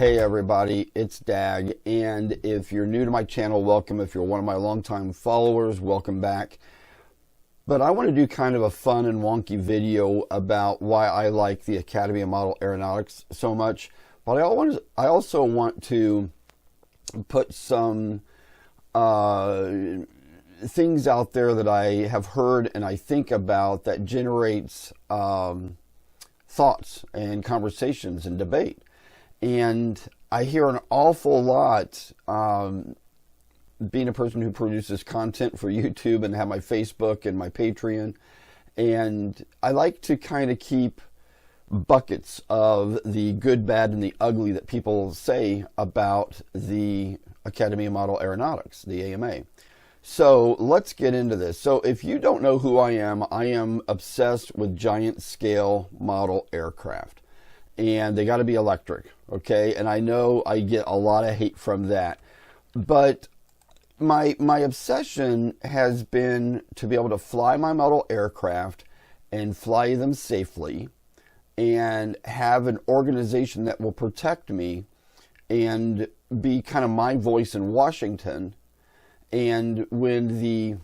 Hey everybody, it's Dag, and if you're new to my channel, welcome. If you're one of my longtime followers, welcome back. But I want to do kind of a fun and wonky video about why I like the Academy of Model Aeronautics so much. But I also want to put some things out there that I have heard and I think about that generates thoughts and conversations and debate. And I hear an awful lot, being a person who produces content for YouTube and have my Facebook and my Patreon. And I like to kind of keep buckets of the good, bad, and the ugly that people say about the Academy of Model Aeronautics, the AMA. So let's get into this. So if you don't know who I am obsessed with giant scale model aircraft. And they got to be electric, okay? And I know I get a lot of hate from that. But my obsession has been to be able to fly my model aircraft and fly them safely and have an organization that will protect me and be kind of my voice in Washington. And when the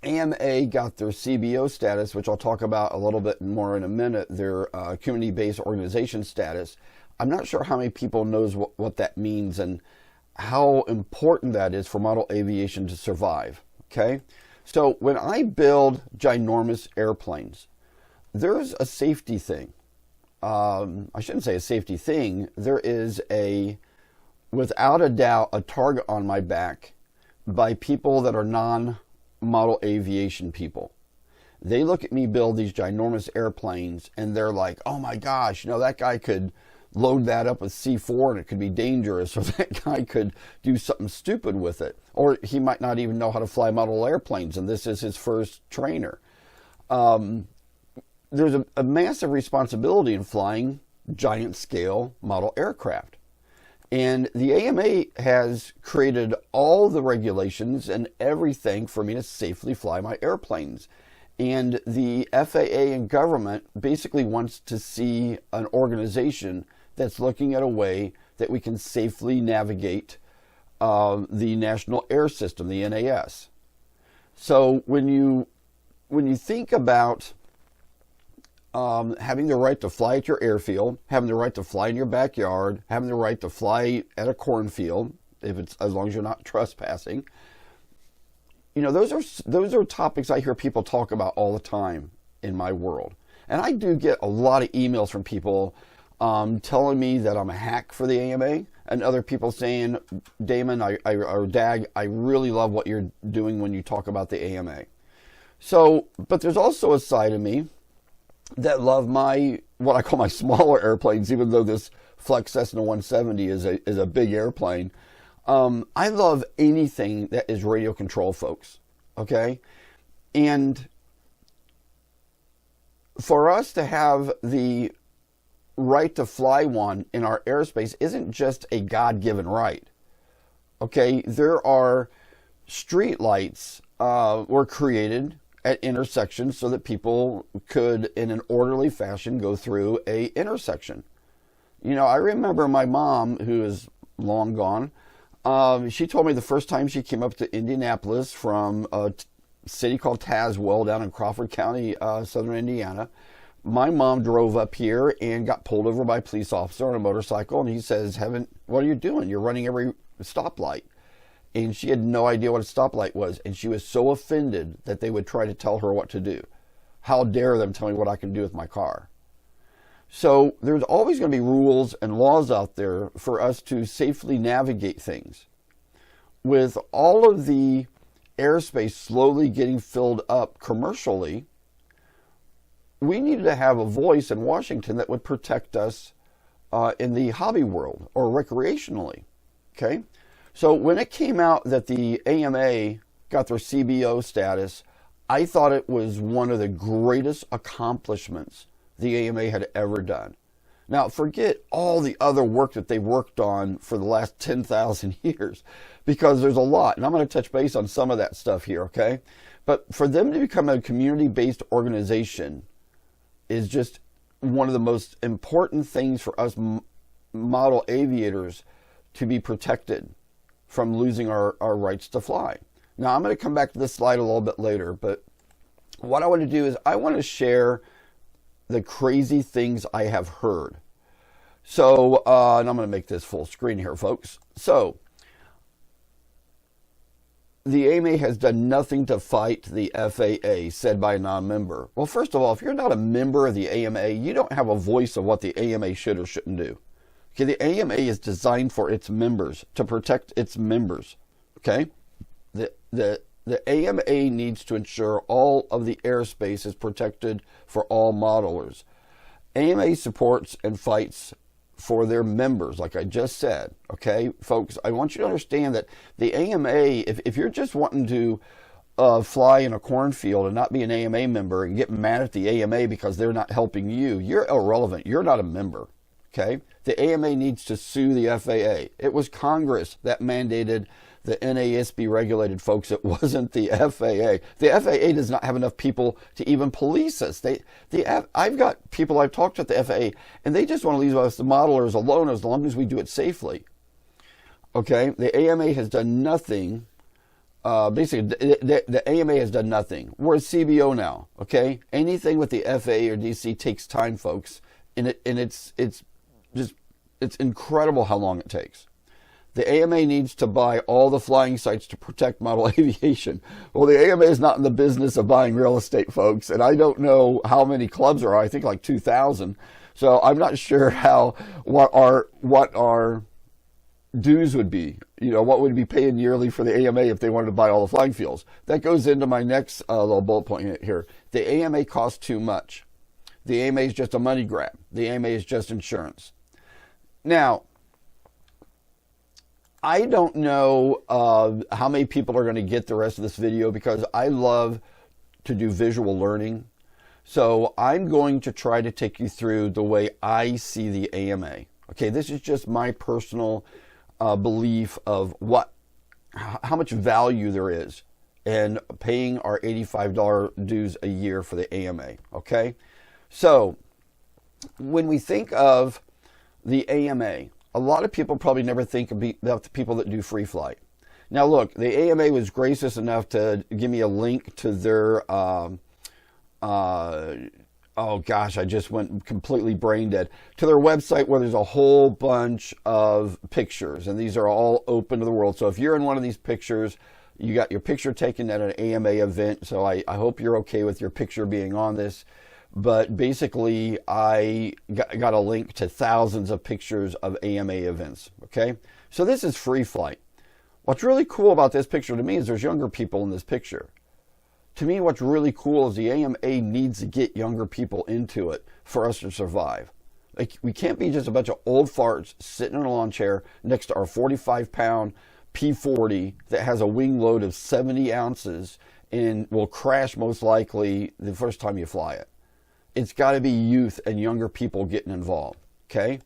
AMA got their CBO status, which I'll talk about a little bit more in a minute, their community-based organization status, I'm not sure how many people knows what that means and how important that is for model aviation to survive, okay? So when I build ginormous airplanes, there's a safety thing. I shouldn't say a safety thing. There is without a doubt, a target on my back by people that are non-model aviation people. They look at me build these ginormous airplanes and they're like, oh my gosh, that guy could load that up with C4 and it could be dangerous, or that guy could do something stupid with it, or he might not even know how to fly model airplanes and this is his first trainer. There's a massive responsibility in flying giant scale model aircraft. And the AMA has created all the regulations and everything for me to safely fly my airplanes. And the FAA and government basically wants to see an organization that's looking at a way that we can safely navigate the National Air System, the NAS. So when you think about having the right to fly at your airfield, having the right to fly in your backyard, having the right to fly at a cornfield, as long as you're not trespassing. Those are topics I hear people talk about all the time in my world. And I do get a lot of emails from people telling me that I'm a hack for the AMA, and other people saying, Damon or Dag, I really love what you're doing when you talk about the AMA. So, but there's also a side of me that love what I call my smaller airplanes, even though this Flex Cessna 170 is a big airplane. I love anything that is radio control, folks, okay? And for us to have the right to fly one in our airspace isn't just a God-given right, okay? There are street lights were created at intersections so that people could, in an orderly fashion, go through a intersection. I remember my mom, who is long gone, she told me the first time she came up to Indianapolis from a city called Tazewell down in Crawford County, southern Indiana. My mom drove up here and got pulled over by a police officer on a motorcycle, and he says, what are you doing? You're running every stoplight. And she had no idea what a stoplight was. And she was so offended that they would try to tell her what to do. How dare them tell me what I can do with my car? So there's always going to be rules and laws out there for us to safely navigate things. With all of the airspace slowly getting filled up commercially, we needed to have a voice in Washington that would protect us in the hobby world or recreationally, okay? So when it came out that the AMA got their CBO status, I thought it was one of the greatest accomplishments the AMA had ever done. Now, forget all the other work that they've worked on for the last 10,000 years, because there's a lot, and I'm going to touch base on some of that stuff here, okay? But for them to become a community-based organization is just one of the most important things for us model aviators to be protected from losing our rights to fly. Now, I'm going to come back to this slide a little bit later, but what I want to do is I want to share the crazy things I have heard. So, and I'm going to make this full screen here, folks. So, the AMA has done nothing to fight the FAA, said by a non-member. Well, first of all, if you're not a member of the AMA, you don't have a voice of what the AMA should or shouldn't do. Okay, the AMA is designed for its members, to protect its members. Okay, the AMA needs to ensure all of the airspace is protected for all modelers. AMA supports and fights for their members, like I just said. Okay, folks, I want you to understand that the AMA, if you're just wanting to fly in a cornfield and not be an AMA member and get mad at the AMA because they're not helping you, you're irrelevant. You're not a member. Okay, the AMA needs to sue the FAA. It was Congress that mandated the NASB regulated, folks. It wasn't the FAA. The FAA does not have enough people to even police us. I've got people I've talked to at the FAA, and they just want to leave us, the modelers, alone as long as we do it safely. Okay, the AMA has done nothing. Basically, the AMA has done nothing. We're a CBO now. Okay, anything with the FAA or DC takes time, folks, and it's incredible how long it takes. The AMA needs to buy all the flying sites to protect model aviation. Well, the AMA is not in the business of buying real estate, folks, and I don't know how many clubs there are. I think like 2,000. So I'm not sure what our dues would be. You know, what would be paying yearly for the AMA if they wanted to buy all the flying fields. That goes into my next little bullet point here. The AMA costs too much. The AMA is just a money grab. The AMA is just insurance. Now, I don't know how many people are going to get the rest of this video because I love to do visual learning. So I'm going to try to take you through the way I see the AMA. Okay, this is just my personal belief of how much value there is in paying our $85 dues a year for the AMA. Okay, so when we think of the AMA, a lot of people probably never think about the people that do free flight. Now, look, the AMA was gracious enough to give me a link to their, oh gosh, I just went completely brain dead, to their website where there's a whole bunch of pictures, and these are all open to the world. So if you're in one of these pictures, you got your picture taken at an AMA event, so I hope you're okay with your picture being on this. But basically, I got a link to thousands of pictures of AMA events, okay? So this is free flight. What's really cool about this picture to me is there's younger people in this picture. To me, what's really cool is the AMA needs to get younger people into it for us to survive. Like, we can't be just a bunch of old farts sitting in a lawn chair next to our 45-pound P-40 that has a wing load of 70 ounces and will crash most likely the first time you fly it. It's got to be youth and younger people getting involved, okay?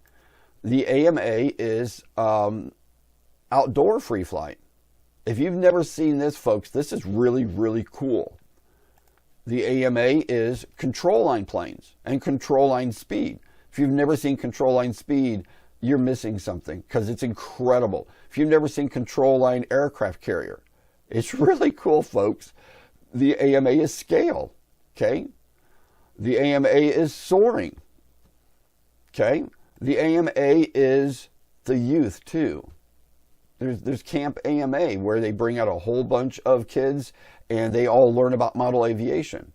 The AMA is outdoor free flight. If you've never seen this, folks, this is really, really cool. The AMA is control line planes and control line speed. If you've never seen control line speed, you're missing something because it's incredible. If you've never seen control line aircraft carrier, it's really cool, folks. The AMA is scale, okay? The AMA is soaring, okay? The AMA is the youth, too. There's Camp AMA, where they bring out a whole bunch of kids, and they all learn about model aviation.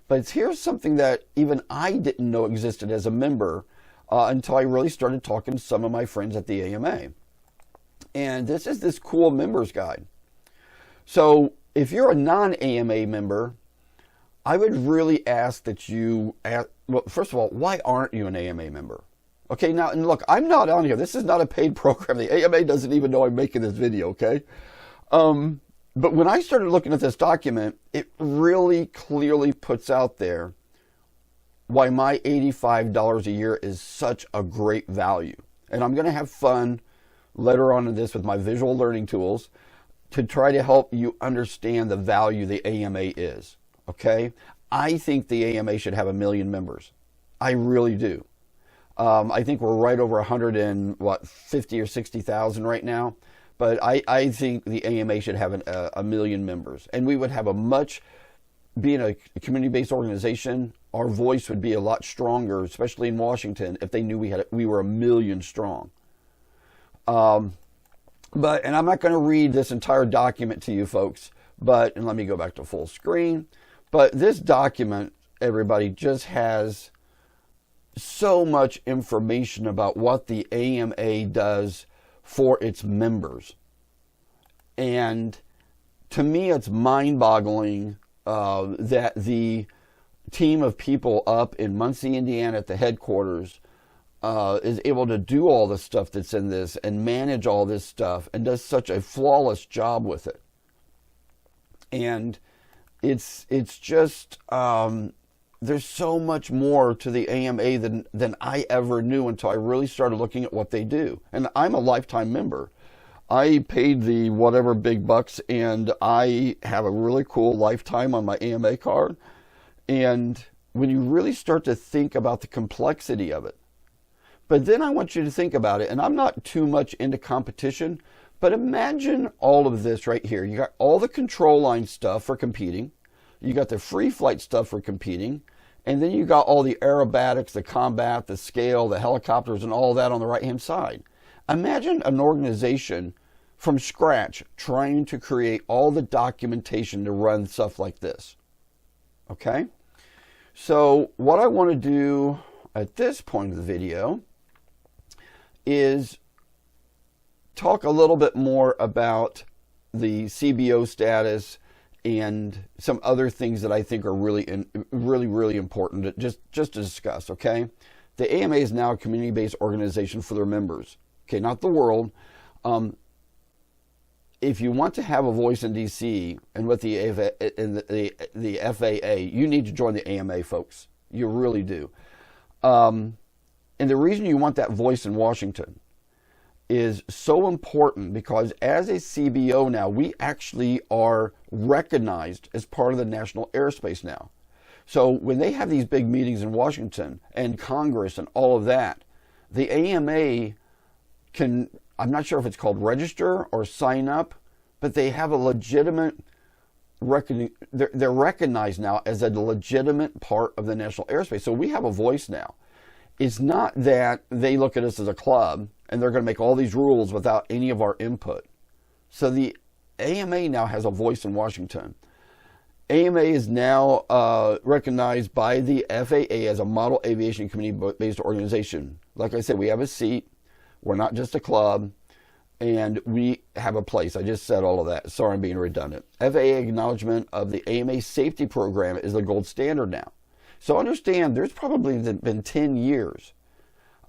But here's something that even I didn't know existed as a member until I really started talking to some of my friends at the AMA. And this is this cool members guide. So if you're a non-AMA member, I would really ask that you, well, first of all, why aren't you an AMA member? Okay, now, and look, I'm not on here. This is not a paid program. The AMA doesn't even know I'm making this video, okay? But when I started looking at this document, it really clearly puts out there why my $85 a year is such a great value. And I'm going to have fun later on in this with my visual learning tools to try to help you understand the value the AMA is. Okay, I think the AMA should have 1 million members. I really do. I think we're right over 50 or 60,000 right now. But I think the AMA should have a million members. And we would have being a community-based organization, our voice would be a lot stronger, especially in Washington, if they knew we were a million strong. And I'm not going to read this entire document to you folks, and let me go back to full screen. But this document, everybody, just has so much information about what the AMA does for its members. And to me, it's mind-boggling that the team of people up in Muncie, Indiana at the headquarters is able to do all the stuff that's in this and manage all this stuff and does such a flawless job with it. And it's just, there's so much more to the AMA than I ever knew until I really started looking at what they do. And I'm a lifetime member. I paid the whatever big bucks, and I have a really cool lifetime on my AMA card. And when you really start to think about the complexity of it, but then I want you to think about it, and I'm not too much into competition, but imagine all of this right here. You got all the control line stuff for competing. You got the free flight stuff for competing. And then you got all the aerobatics, the combat, the scale, the helicopters, and all that on the right-hand side. Imagine an organization from scratch trying to create all the documentation to run stuff like this. Okay? So what I want to do at this point of the video is talk a little bit more about the CBO status and some other things that I think are really important to just to discuss, okay? The AMA is now a community-based organization for their members, okay, not the world. If you want to have a voice in DC and with the FAA, you need to join the AMA, folks. You really do. And the reason you want that voice in Washington is so important because as a CBO now, we actually are recognized as part of the national airspace now. So when they have these big meetings in Washington and Congress and all of that, the AMA can, I'm not sure if it's called register or sign up, but they have a legitimate, they're recognized now as a legitimate part of the national airspace. So we have a voice now. It's not that they look at us as a club and they're going to make all these rules without any of our input. So the AMA now has a voice in Washington. AMA is now recognized by the FAA as a model aviation community-based organization. Like I said, we have a seat. We're not just a club. And we have a place. I just said all of that. Sorry, I'm being redundant. FAA acknowledgement of the AMA safety program is the gold standard now. So understand, there's probably been 10 years.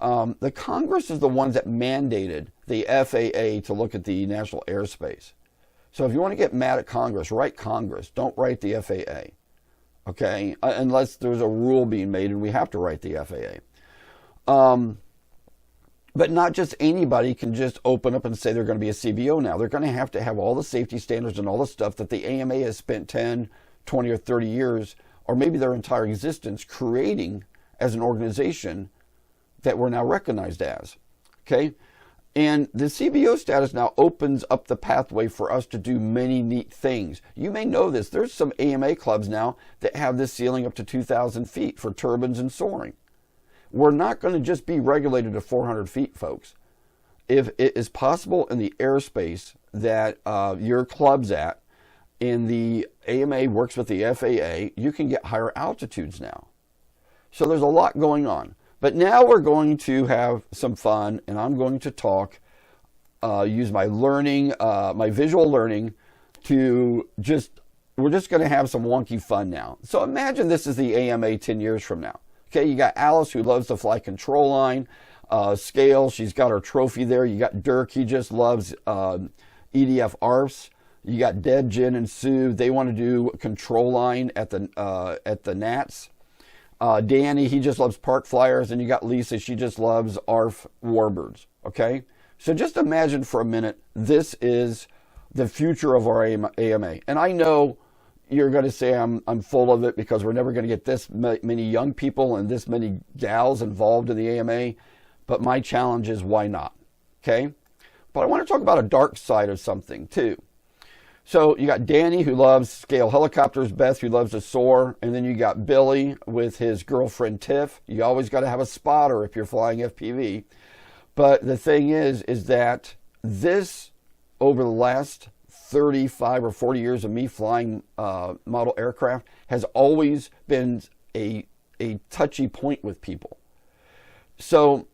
The Congress is the ones that mandated the FAA to look at the national airspace. So if you want to get mad at Congress, write Congress. Don't write the FAA. Okay? Unless there's a rule being made and we have to write the FAA. But not just anybody can just open up and say they're going to be a CBO now. They're going to have all the safety standards and all the stuff that the AMA has spent 10, 20, or 30 years, or maybe their entire existence, creating as an organization that we're now recognized as. Okay? And the CBO status now opens up the pathway for us to do many neat things. You may know this. There's some AMA clubs now that have this ceiling up to 2,000 feet for turbines and soaring. We're not going to just be regulated to 400 feet, folks. If it is possible in the airspace that your club's at, and the AMA works with the FAA, you can get higher altitudes now. So there's a lot going on. But now we're going to have some fun, and I'm going to talk, use my learning, my visual learning we're just going to have some wonky fun now. So imagine this is the AMA 10 years from now. Okay, you got Alice, who loves to fly control line. Scale, she's got her trophy there. You got Dirk, he just loves EDF ARFs. You got Deb, Jen, and Sue. They want to do control line at the Nats. Danny, he just loves park flyers. And you got Lisa, she just loves ARF warbirds. Okay, so just imagine for a minute, this is the future of our AMA. And I know you're going to say I'm full of it because we're never going to get this many young people and this many gals involved in the AMA. But my challenge is, why not? Okay? But I want to talk about a dark side of something too. So you got Danny, who loves scale helicopters, Beth, who loves to soar, and then you got Billy with his girlfriend Tiff. You always got to have a spotter if you're flying FPV. But the thing is that this, over the last 35 or 40 years of me flying model aircraft, has always been a touchy point with people. So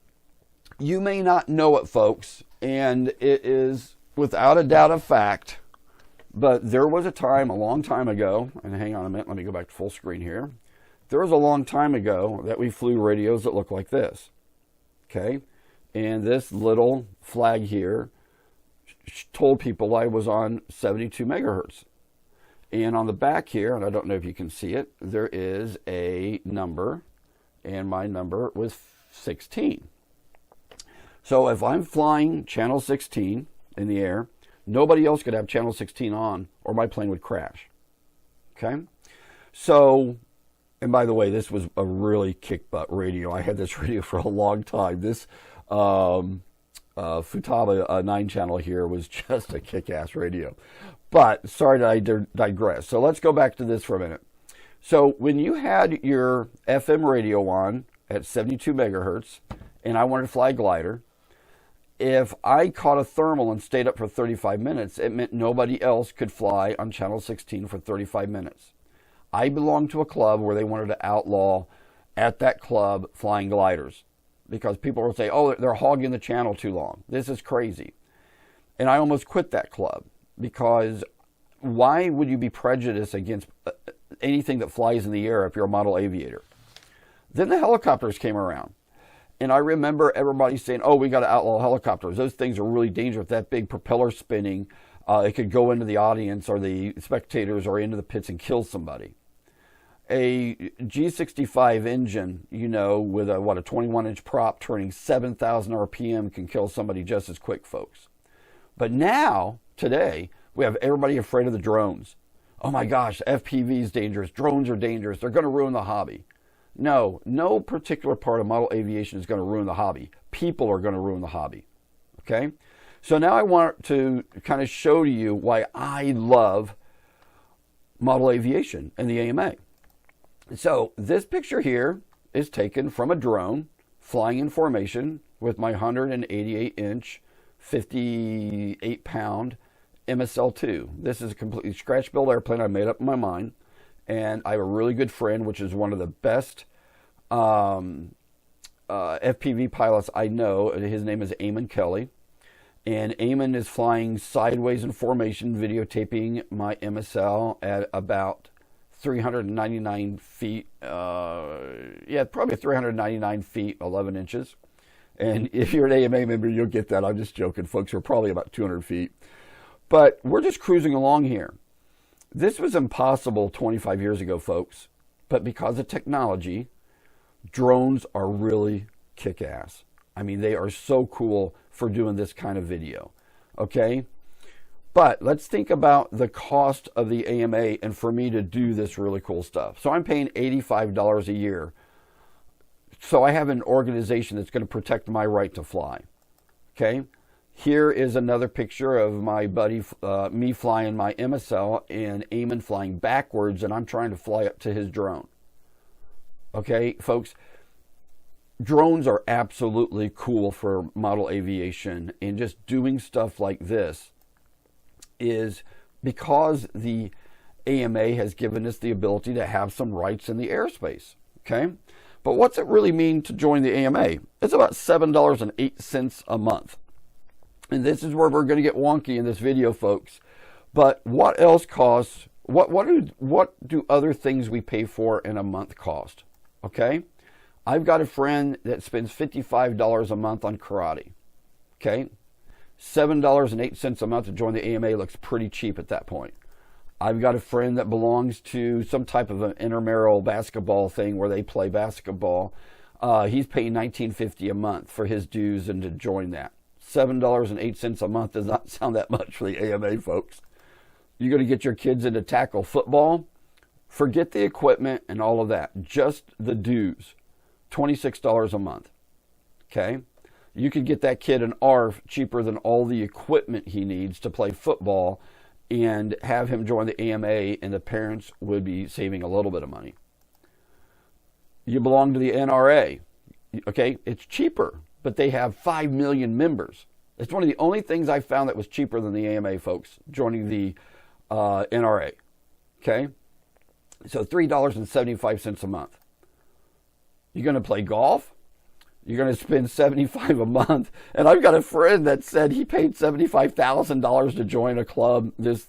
you may not know it, folks, and it is without a doubt a fact, but there was a time a long time ago, and hang on a minute, let me go back to full screen here. There was a long time ago that we flew radios that looked like this, okay? And this little flag here told people I was on 72 megahertz. And on the back here, and I don't know if you can see it, there is a number, and my number was 16. So if I'm flying channel 16 in the air, nobody else could have channel 16 on, or my plane would crash. Okay? So, and by the way, this was a really kick-butt radio. I had this radio for a long time. This Futaba 9-channel here was just a kick-ass radio. But, sorry that I digress. So let's go back to this for a minute. So when you had your FM radio on at 72 megahertz, and I wanted to fly a glider, if I caught a thermal and stayed up for 35 minutes, it meant nobody else could fly on channel 16 for 35 minutes. I belonged to a club where they wanted to outlaw, at that club, flying gliders. Because people would say, oh, they're hogging the channel too long. This is crazy. And I almost quit that club. Because why would you be prejudiced against anything that flies in the air if you're a model aviator? Then the helicopters came around. And I remember everybody saying, oh, we got to outlaw helicopters. Those things are really dangerous. That big propeller spinning, it could go into the audience or the spectators or into the pits and kill somebody. A G65 engine, you know, with a 21-inch prop turning 7,000 RPM can kill somebody just as quick, folks. But now, today, we have everybody afraid of the drones. Oh my gosh, FPV is dangerous. Drones are dangerous. They're going to ruin the hobby. No particular part of model aviation is going to ruin the hobby. People are going to ruin the hobby. Okay? So now I want to kind of show to you why I love model aviation and the AMA. So this picture here is taken from a drone flying in formation with my 188-inch, 58-pound MSL-2. This is a completely scratch-built airplane I made up in my mind. And I have a really good friend, which is one of the best FPV pilots I know. His name is Eamon Kelly. And Eamon is flying sideways in formation, videotaping my MSL at about 399 feet. Probably 399 feet, 11 inches. And if you're an AMA member, you'll get that. I'm just joking, folks. We're probably about 200 feet. But we're just cruising along here. This was impossible 25 years ago, folks, but because of technology, drones are really kick-ass. I mean, they are so cool for doing this kind of video, okay? But let's think about the cost of the AMA and for me to do this really cool stuff. So I'm paying $85 a year. So I have an organization that's going to protect my right to fly, okay? Here is another picture of my buddy, me flying my MSL and Eamon flying backwards, and I'm trying to fly up to his drone. Okay, folks, drones are absolutely cool for model aviation, and just doing stuff like this is because the AMA has given us the ability to have some rights in the airspace, okay? But what's it really mean to join the AMA? It's about $7.08 a month. And this is where we're going to get wonky in this video, folks. But what else costs? What do other things we pay for in a month cost? Okay, I've got a friend that spends $55 a month on karate. Okay, $7.08 a month to join the AMA looks pretty cheap at that point. I've got a friend that belongs to some type of an intramural basketball thing where they play basketball. He's paying $19.50 a month for his dues and to join that. $7.08 a month does not sound that much for the AMA, folks. You're going to get your kids into tackle football. Forget the equipment and all of that. Just the dues. $26 a month. Okay? You could get that kid an ARF cheaper than all the equipment he needs to play football and have him join the AMA, and the parents would be saving a little bit of money. You belong to the NRA. Okay? It's cheaper, but they have 5 million members. It's one of the only things I found that was cheaper than the AMA, folks, joining the NRA. Okay? So $3.75 a month. You're going to play golf? You're going to spend $75 a month. And I've got a friend that said he paid $75,000 to join a club. This.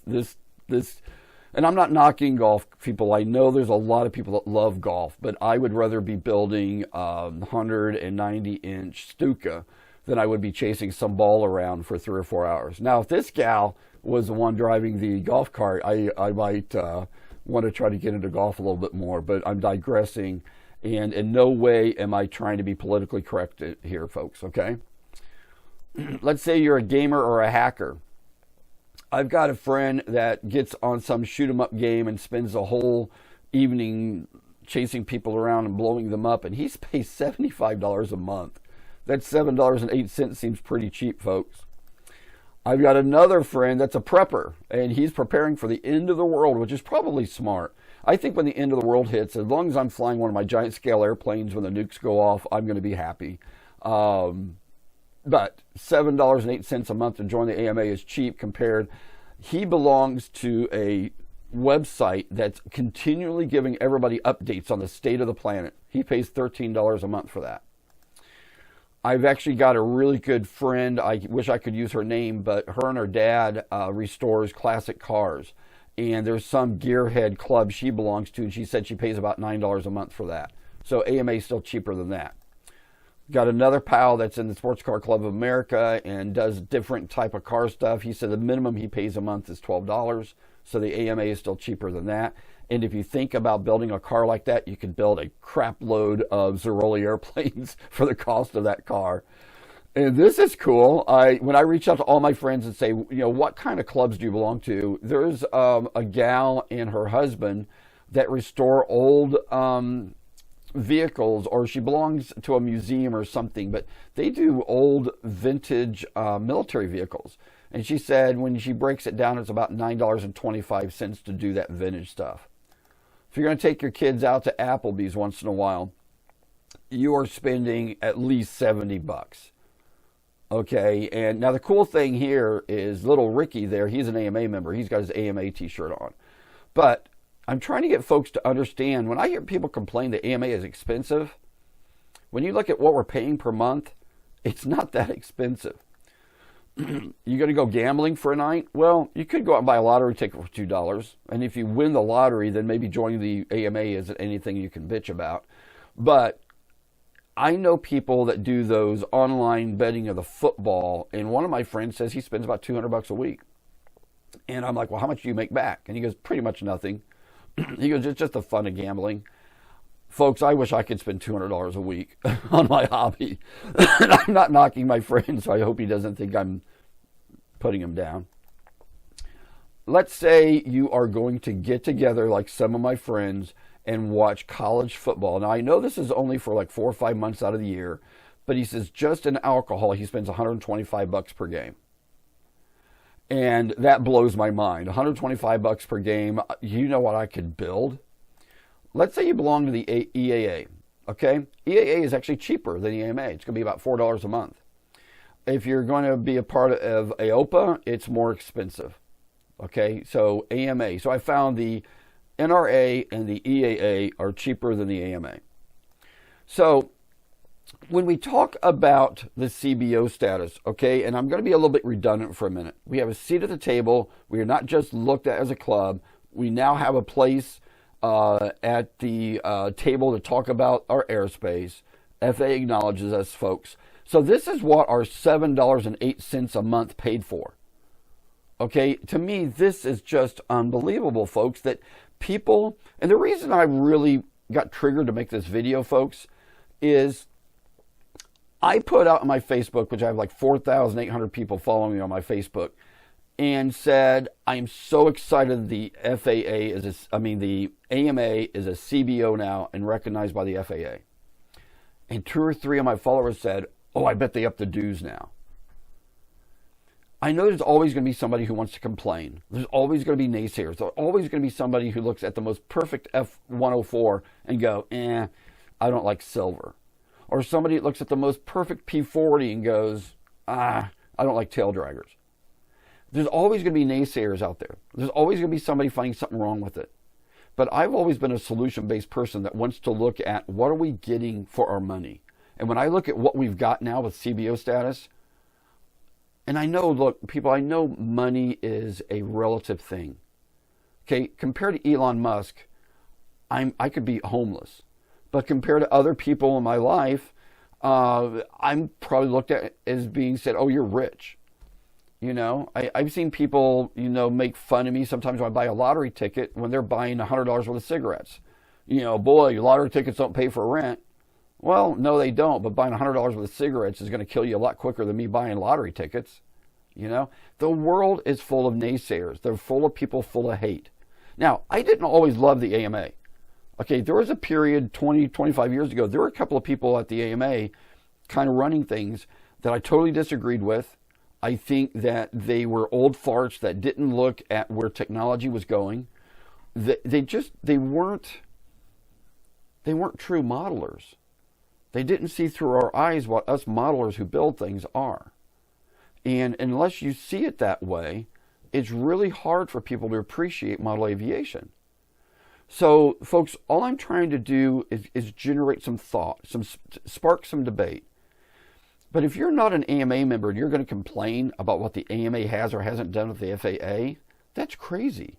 And I'm not knocking golf people. I know there's a lot of people that love golf, but I would rather be building a 190-inch Stuka than I would be chasing some ball around for 3 or 4 hours. Now, if this gal was the one driving the golf cart, I might want to try to get into golf a little bit more, but I'm digressing, and in no way am I trying to be politically correct here, folks, okay? Let's say you're a gamer or a hacker. I've got a friend that gets on some shoot-'em-up game and spends the whole evening chasing people around and blowing them up, and he pays $75 a month. That $7.08 seems pretty cheap, folks. I've got another friend that's a prepper, and he's preparing for the end of the world, which is probably smart. I think when the end of the world hits, as long as I'm flying one of my giant scale airplanes when the nukes go off, I'm going to be happy. But $7.08 a month to join the AMA is cheap compared. He belongs to a website that's continually giving everybody updates on the state of the planet. He pays $13 a month for that. I've actually got a really good friend. I wish I could use her name, but her and her dad restores classic cars. And there's some gearhead club she belongs to, and she said she pays about $9 a month for that. So AMA is still cheaper than that. Got another pal that's in the Sports Car Club of America and does different type of car stuff. He said the minimum he pays a month is $12, so the AMA is still cheaper than that. And if you think about building a car like that, you could build a crap load of Zeroli airplanes for the cost of that car. And this is cool. When I reach out to all my friends and say, what kind of clubs do you belong to? There's a gal and her husband that restore old vehicles, or she belongs to a museum or something, but they do old vintage military vehicles. And she said when she breaks it down, it's about $9.25 to do that vintage stuff. If you're going to take your kids out to Applebee's once in a while, you are spending at least $70. Okay, and now the cool thing here is little Ricky there, he's an AMA member. He's got his AMA t-shirt on. But I'm trying to get folks to understand, when I hear people complain that AMA is expensive, when you look at what we're paying per month, it's not that expensive. You're going to go gambling for a night? Well, you could go out and buy a lottery ticket for $2. And if you win the lottery, then maybe joining the AMA isn't anything you can bitch about. But I know people that do those online betting of the football, and one of my friends says he spends about $200 a week. And I'm like, well, how much do you make back? And he goes, pretty much nothing. He goes, it's just the fun of gambling. Folks, I wish I could spend $200 a week on my hobby. And I'm not knocking my friend, so I hope he doesn't think I'm putting him down. Let's say you are going to get together like some of my friends and watch college football. Now, I know this is only for like 4 or 5 months out of the year, but he says just in alcohol, he spends $125 per game. And that blows my mind. $125 per game. You know what I could build? Let's say you belong to the EAA, okay? EAA is actually cheaper than EMA. It's going to be about $4 a month. If you're going to be a part of AOPA, it's more expensive, okay? So AMA. So I found the NRA and the EAA are cheaper than the AMA. So when we talk about the CBO status, okay, and I'm going to be a little bit redundant for a minute. We have a seat at the table. We are not just looked at as a club. We now have a place at the table to talk about our airspace. FAA acknowledges us, folks. So this is what our $7.08 a month paid for. Okay, to me, this is just unbelievable, folks, that people, and the reason I really got triggered to make this video, folks, is I put out on my Facebook, which I have like 4,800 people following me on my Facebook, and said, I am so excited the the AMA is a CBO now and recognized by the FAA. And 2 or 3 of my followers said, oh, I bet they up the dues now. I know there's always going to be somebody who wants to complain. There's always going to be naysayers. There's always going to be somebody who looks at the most perfect F-104 and go, I don't like silver. Or somebody that looks at the most perfect P-40 and goes, I don't like tail draggers. There's always going to be naysayers out there. There's always going to be somebody finding something wrong with it. But I've always been a solution-based person that wants to look at what are we getting for our money. And when I look at what we've got now with CBO status, and I know, look, people, I know money is a relative thing. Okay, compared to Elon Musk, I could be homeless. But compared to other people in my life, I'm probably looked at as being said, oh, you're rich. You know, I've seen people, make fun of me sometimes when I buy a lottery ticket when they're buying $100 worth of cigarettes. Boy, your lottery tickets don't pay for rent. Well, no, they don't. But buying $100 worth of cigarettes is going to kill you a lot quicker than me buying lottery tickets. The world is full of naysayers. They're full of people full of hate. Now, I didn't always love the AMA. Okay, there was a period 20, 25 years ago, there were a couple of people at the AMA kind of running things that I totally disagreed with. I think that they were old farts that didn't look at where technology was going. They weren't true modelers. They didn't see through our eyes what us modelers who build things are. And unless you see it that way, it's really hard for people to appreciate model aviation. So, folks, all I'm trying to do is generate some thought, spark some debate. But if you're not an AMA member and you're going to complain about what the AMA has or hasn't done with the FAA, that's crazy.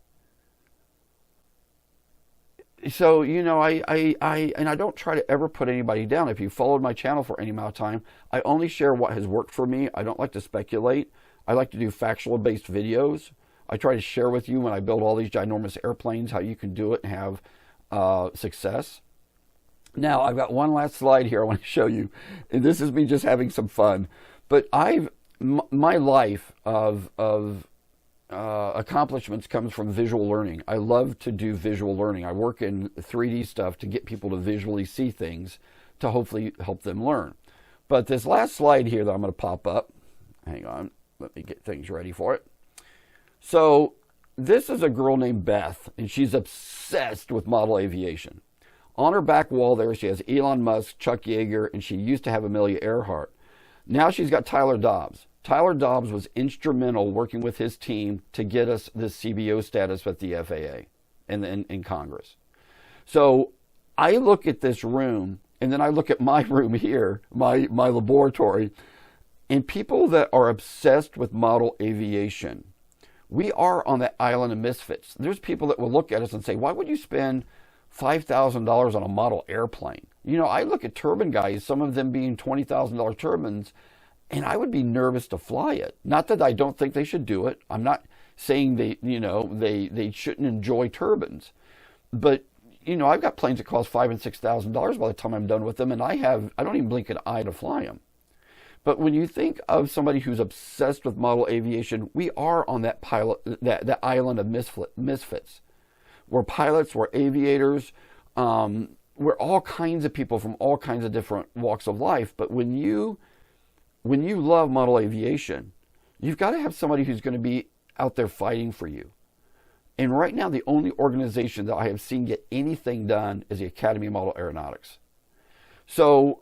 So, I don't try to ever put anybody down. If you followed my channel for any amount of time, I only share what has worked for me. I don't like to speculate. I like to do factual-based videos. I try to share with you when I build all these ginormous airplanes how you can do it and have success. Now, I've got one last slide here I want to show you. And this is me just having some fun. But my life of accomplishments comes from visual learning. I love to do visual learning. I work in 3D stuff to get people to visually see things to hopefully help them learn. But this last slide here that I'm going to pop up, hang on, let me get things ready for it. So this is a girl named Beth, and she's obsessed with model aviation. On her back wall there, she has Elon Musk, Chuck Yeager, and she used to have Amelia Earhart. Now she's got Tyler Dobbs. Tyler Dobbs was instrumental working with his team to get us this CBO status with the FAA and in Congress. So I look at this room, and then I look at my room here, my laboratory, and people that are obsessed with model aviation. We are on that island of misfits. There's people that will look at us and say, why would you spend $5,000 on a model airplane? I look at turbine guys, some of them being $20,000 turbines, and I would be nervous to fly it. Not that I don't think they should do it. I'm not saying they shouldn't enjoy turbines. But, I've got planes that cost $5,000 and $6,000 by the time I'm done with them, and I don't even blink an eye to fly them. But when you think of somebody who's obsessed with model aviation, we are on that that island of misfits. We're pilots, we're aviators, we're all kinds of people from all kinds of different walks of life. But when you love model aviation, you've got to have somebody who's going to be out there fighting for you. And right now, the only organization that I have seen get anything done is the Academy of Model Aeronautics. So,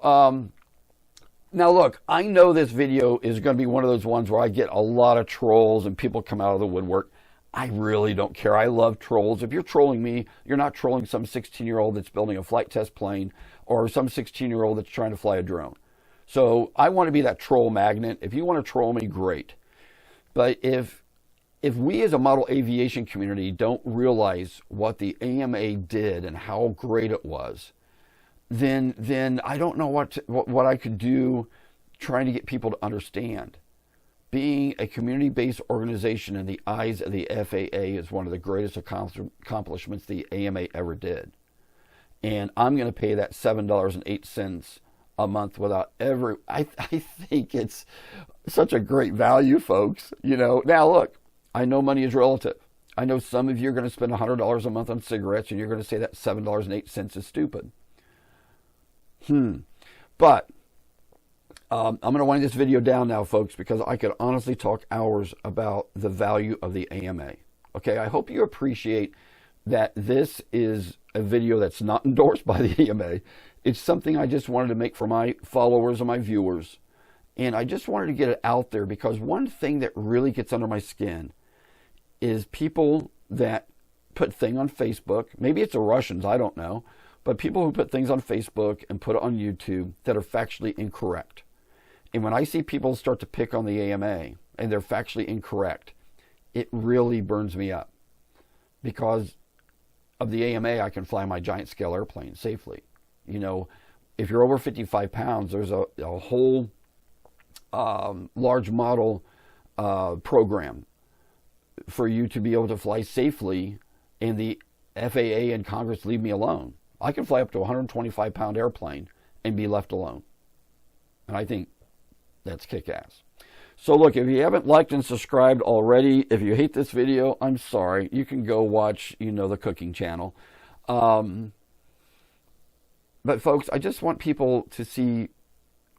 now look, I know this video is going to be one of those ones where I get a lot of trolls and people come out of the woodwork. I really don't care. I love trolls. If you're trolling me, you're not trolling some 16-year-old that's building a flight test plane or some 16-year-old that's trying to fly a drone. So I want to be that troll magnet. If you want to troll me, great. But if we as a model aviation community don't realize what the AMA did and how great it was, then I don't know what I could do trying to get people to understand. Being a community-based organization in the eyes of the FAA is one of the greatest accomplishments the AMA ever did. And I'm going to pay that $7.08 a month without ever... I think it's such a great value, folks. Now look, I know money is relative. I know some of you are going to spend $100 a month on cigarettes, and you're going to say that $7.08 is stupid. But I'm going to wind this video down now, folks, because I could honestly talk hours about the value of the AMA. Okay, I hope you appreciate that this is a video that's not endorsed by the AMA. It's something I just wanted to make for my followers and my viewers. And I just wanted to get it out there because one thing that really gets under my skin is people that put things on Facebook. Maybe it's the Russians, I don't know. But people who put things on Facebook and put it on YouTube that are factually incorrect. And when I see people start to pick on the AMA and they're factually incorrect, it really burns me up. Because of the AMA, I can fly my giant scale airplane safely. You know, if you're over 55 pounds, there's a whole large model program for you to be able to fly safely, and the FAA and Congress leave me alone. I can fly up to a 125-pound airplane and be left alone. And I think that's kick-ass. So look, if you haven't liked and subscribed already, if you hate this video, I'm sorry. You can go watch, the cooking channel. But folks, I just want people to see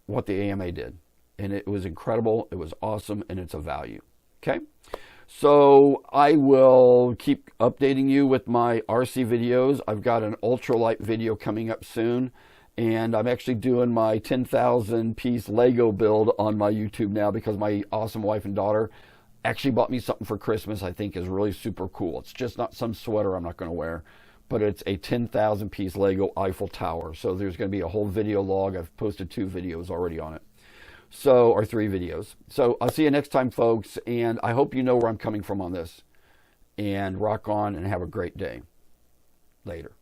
what the AMA did. And it was incredible, it was awesome, and it's a value. Okay? So I will keep updating you with my RC videos. I've got an ultralight video coming up soon. And I'm actually doing my 10,000 piece Lego build on my YouTube now because my awesome wife and daughter actually bought me something for Christmas I think is really super cool. It's just not some sweater I'm not going to wear, but it's a 10,000 piece Lego Eiffel Tower. So there's going to be a whole video log. I've posted 2 videos already on it. Or 3 videos. So I'll see you next time, folks. And I hope you know where I'm coming from on this. And rock on and have a great day. Later.